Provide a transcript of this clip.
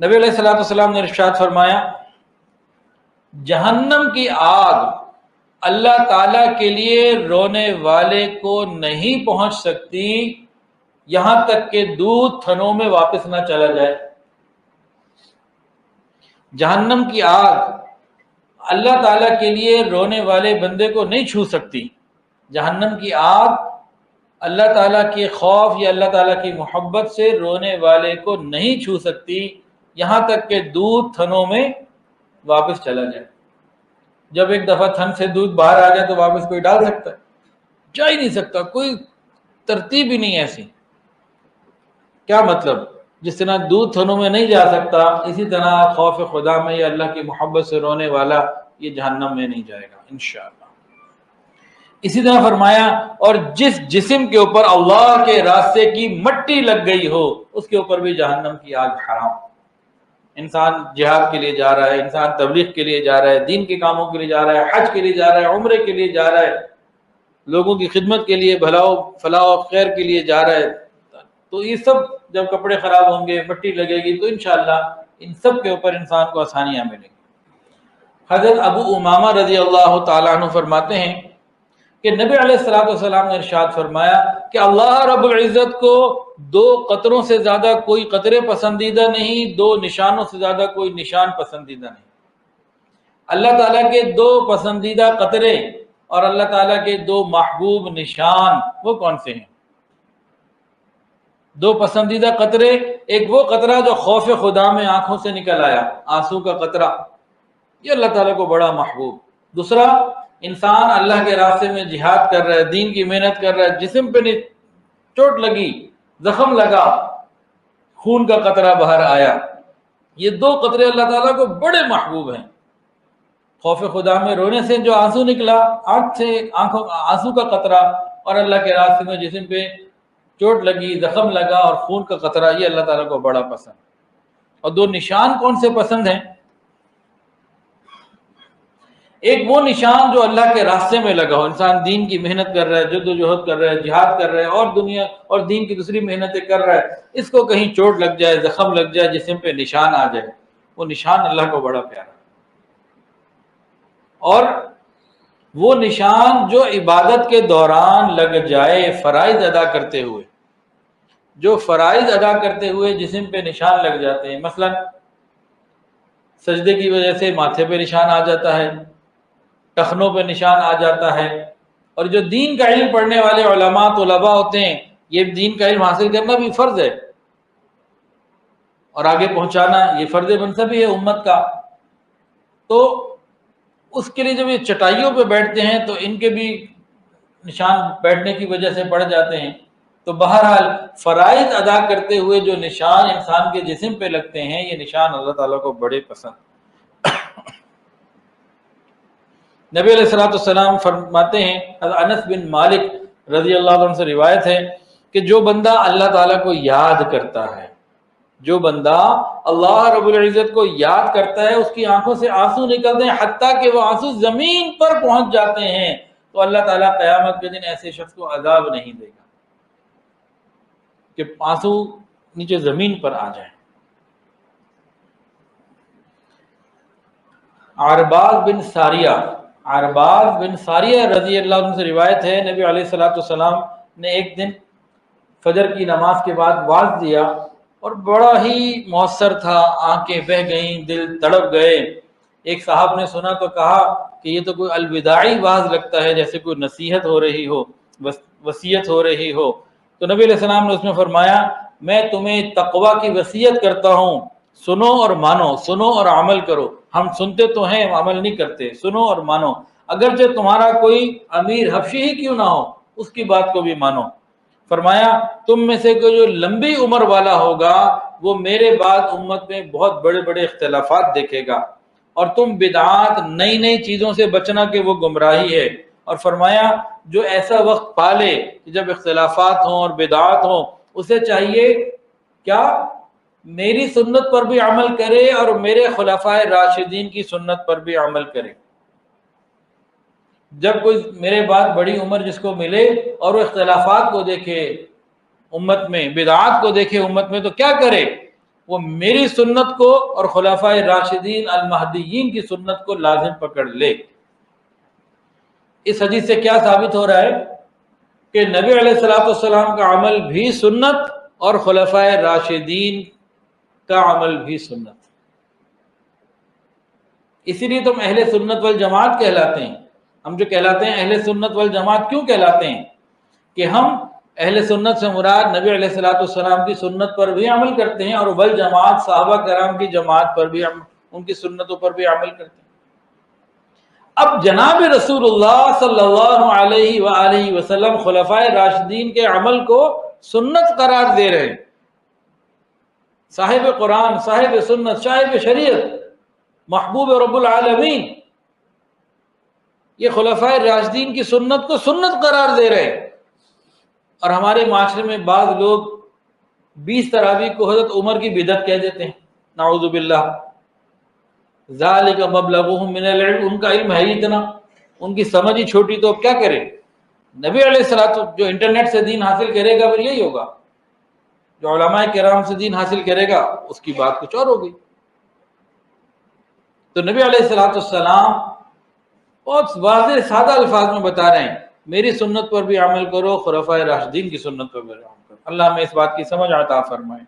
نبی علیہ الصلوۃ والسلام نے ارشاد فرمایا جہنم کی آگ اللہ تعالیٰ کے لیے رونے والے کو نہیں پہنچ سکتی یہاں تک کہ دودھ تھنوں میں واپس نہ چلا جائے۔ جہنم کی آگ اللہ تعالیٰ کے لیے رونے والے بندے کو نہیں چھو سکتی۔ جہنم کی آگ اللہ تعالیٰ کے خوف یا اللہ تعالیٰ کی محبت سے رونے والے کو نہیں چھو سکتی یہاں تک کہ دودھ تھنوں میں واپس چلا جائے۔ جب ایک دفعہ تھن سے دودھ باہر آ جائے تو واپس کوئی ڈال سکتا ہے؟ جا ہی نہیں سکتا، کوئی ترتیب ہی نہیں ایسی۔ کیا مطلب؟ جس طرح دودھ تھنوں میں نہیں جا سکتا، اسی طرح خوف خدا میں یا اللہ کی محبت سے رونے والا یہ جہنم میں نہیں جائے گا انشاءاللہ۔ اسی طرح فرمایا اور جس جسم کے اوپر اللہ کے راستے کی مٹی لگ گئی ہو اس کے اوپر بھی جہنم کی آگ حرام۔ انسان جہاد کے لیے جا رہا ہے، انسان تبلیغ کے لیے جا رہا ہے، دین کے کاموں کے لیے جا رہا ہے، حج کے لیے جا رہا ہے، عمرے کے لیے جا رہا ہے، لوگوں کی خدمت کے لیے، فلاح و خیر کے لیے جا رہا ہے، تو یہ سب جب کپڑے خراب ہوں گے، مٹی لگے گی، تو انشاءاللہ ان سب کے اوپر انسان کو آسانیاں ملیں گی۔ حضرت ابو امامہ رضی اللہ تعالیٰ عنہ فرماتے ہیں کہ نبی علیہ الصلوۃ والسلام نے ارشاد فرمایا کہ اللہ رب العزت کو دو قطروں سے زیادہ کوئی قطرے پسندیدہ نہیں، دو نشانوں سے زیادہ کوئی نشان پسندیدہ نہیں۔ اللہ تعالیٰ کے دو پسندیدہ قطرے اور اللہ تعالیٰ کے دو محبوب نشان وہ کون سے ہیں؟ دو پسندیدہ قطرے، ایک وہ قطرہ جو خوف خدا میں آنکھوں سے نکل آیا، آنسو کا قطرہ، یہ اللہ تعالیٰ کو بڑا محبوب۔ دوسرا، انسان اللہ کے راستے میں جہاد کر رہا ہے، دین کی محنت کر رہا ہے، جسم پہ چوٹ لگی، زخم لگا، خون کا قطرہ باہر آیا، یہ دو قطرے اللہ تعالیٰ کو بڑے محبوب ہیں۔ خوف خدا میں رونے سے جو آنسو نکلا، آنسو کا قطرہ، اور اللہ کے راستے میں جسم پہ چوٹ لگی، زخم لگا اور خون کا قطرہ، یہ اللہ تعالیٰ کو بڑا پسند۔ اور دو نشان کون سے پسند ہیں؟ ایک وہ نشان جو اللہ کے راستے میں لگا ہو، انسان دین کی محنت کر رہا ہے، جد و جہد کر رہا ہے، جہاد کر رہا ہے، اور دنیا اور دین کی دوسری محنتیں کر رہا ہے، اس کو کہیں چوٹ لگ جائے، زخم لگ جائے، جسم پہ نشان آ جائے، وہ نشان اللہ کو بڑا پیارا۔ اور وہ نشان جو عبادت کے دوران لگ جائے، فرائض ادا کرتے ہوئے، جو فرائض ادا کرتے ہوئے جسم پہ نشان لگ جاتے ہیں، مثلا سجدے کی وجہ سے ماتھے پہ نشان آ جاتا ہے، ٹخنوں پہ نشان آ جاتا ہے، اور جو دین کا علم پڑھنے والے علماء طلباء ہوتے ہیں، یہ دین کا علم حاصل کرنا بھی فرض ہے اور آگے پہنچانا یہ فرض منصب ہی ہے امت کا، تو اس کے لیے جب یہ چٹائیوں پہ بیٹھتے ہیں تو ان کے بھی نشان بیٹھنے کی وجہ سے پڑ جاتے ہیں۔ تو بہرحال فرائض ادا کرتے ہوئے جو نشان انسان کے جسم پہ لگتے ہیں، یہ نشان اللہ تعالیٰ کو بڑے پسند۔ نبی علیہ الصلوۃ والسلام فرماتے ہیں، انس بن مالک رضی اللہ عنہ سے روایت ہے کہ جو بندہ اللہ تعالیٰ کو یاد کرتا ہے، جو بندہ اللہ رب العزت کو یاد کرتا ہے، اس کی آنکھوں سے آنسو نکلتے ہیں، حتیٰ کہ وہ آنسو زمین پر پہنچ جاتے ہیں، تو اللہ تعالیٰ قیامت کے دن ایسے شخص کو عذاب نہیں دے گا کہ آنسو نیچے زمین پر آ جائیں۔ عرباز بن ساریہ رضی اللہ عنہ سے روایت ہے، نبی علیہ الصلوۃ والسلام نے ایک دن فجر کی نماز کے بعد واعظ دیا اور بڑا ہی مؤثر تھا، آنکھیں بہہ گئیں، دل تڑپ گئے۔ ایک صاحب نے سنا تو کہا کہ یہ تو کوئی الوداعی واعظ لگتا ہے، جیسے کوئی نصیحت ہو رہی ہو، وصیت ہو رہی ہو۔ تو نبی علیہ السلام نے اس میں فرمایا، میں تمہیں تقوی کی وصیت کرتا ہوں، سنو اور مانو، سنو اور عمل کرو۔ ہم سنتے تو ہیں، عمل نہیں کرتے، سنو اور مانو، اگرچہ تمہارا کوئی امیر حبشی ہی کیوں نہ ہو، اس کی بات کو بھی مانو۔ فرمایا تم میں سے کوئی جو لمبی عمر والا ہوگا وہ میرے بعد امت میں بہت بڑے بڑے اختلافات دیکھے گا، اور تم بدعات نئی نئی چیزوں سے بچنا کہ وہ گمراہی ہے۔ اور فرمایا جو ایسا وقت پالے کہ جب اختلافات ہوں اور بدعات ہوں، اسے چاہیے کیا میری سنت پر بھی عمل کرے اور میرے خلفائے راشدین کی سنت پر بھی عمل کرے۔ جب کوئی میرے بعد بڑی عمر جس کو ملے اور وہ اختلافات کو دیکھے امت میں، بدعات کو دیکھے امت میں، تو کیا کرے؟ وہ میری سنت کو اور خلفائے راشدین المہدیین کی سنت کو لازم پکڑ لے۔ اس حدیث سے کیا ثابت ہو رہا ہے کہ نبی علیہ الصلوۃ والسلام کا عمل بھی سنت اور خلفائے راشدین کا عمل بھی سنت۔ اسی لیے تم اہل سنت والجماعت کہلاتے ہیں۔ ہم جو کہلاتے ہیں اہل سنت والجماعت کیوں کہلاتے ہیں؟ کہ ہم اہل سنت سے مراد نبی علیہ الصلوۃ والسلام کی سنت پر بھی عمل کرتے ہیں، اور والجماعت صحابہ کرام کی جماعت پر بھی ان کی سنتوں پر بھی عمل کرتے ہیں۔ اب جناب رسول اللہ صلی اللہ علیہ وآلہ وسلم خلفائے راشدین کے عمل کو سنت قرار دے رہے ہیں۔ صاحب قرآن، صاحب سنت، صاحب شریعت، محبوب رب العالمین یہ خلفائے راشدین کی سنت کو سنت قرار دے رہے ہیں۔ اور ہمارے معاشرے میں بعض لوگ 20 تراویح کو حضرت عمر کی بدعت کہہ دیتے ہیں، نعوذ باللہ۔ ذالک مبلغہم من العلم، ان کا علم ہے ہی اتنا، ان کی سمجھ ہی چھوٹی، تو اب کیا کرے؟ نبی علیہ الصلوۃ جو انٹرنیٹ سے دین حاصل کرے گا پھر یہی ہوگا، جو علماء کرام سے دین حاصل کرے گا اس کی بات کچھ اور ہوگی۔ تو نبی علیہ الصلوۃ والسلام بہت واضح سادہ الفاظ میں بتا رہے ہیں، میری سنت پر بھی عمل کرو، خلفائے راشدین کی سنت پر بھی عمل کرو۔ اللہ ہمیں اس بات کی سمجھ عطا فرمائے۔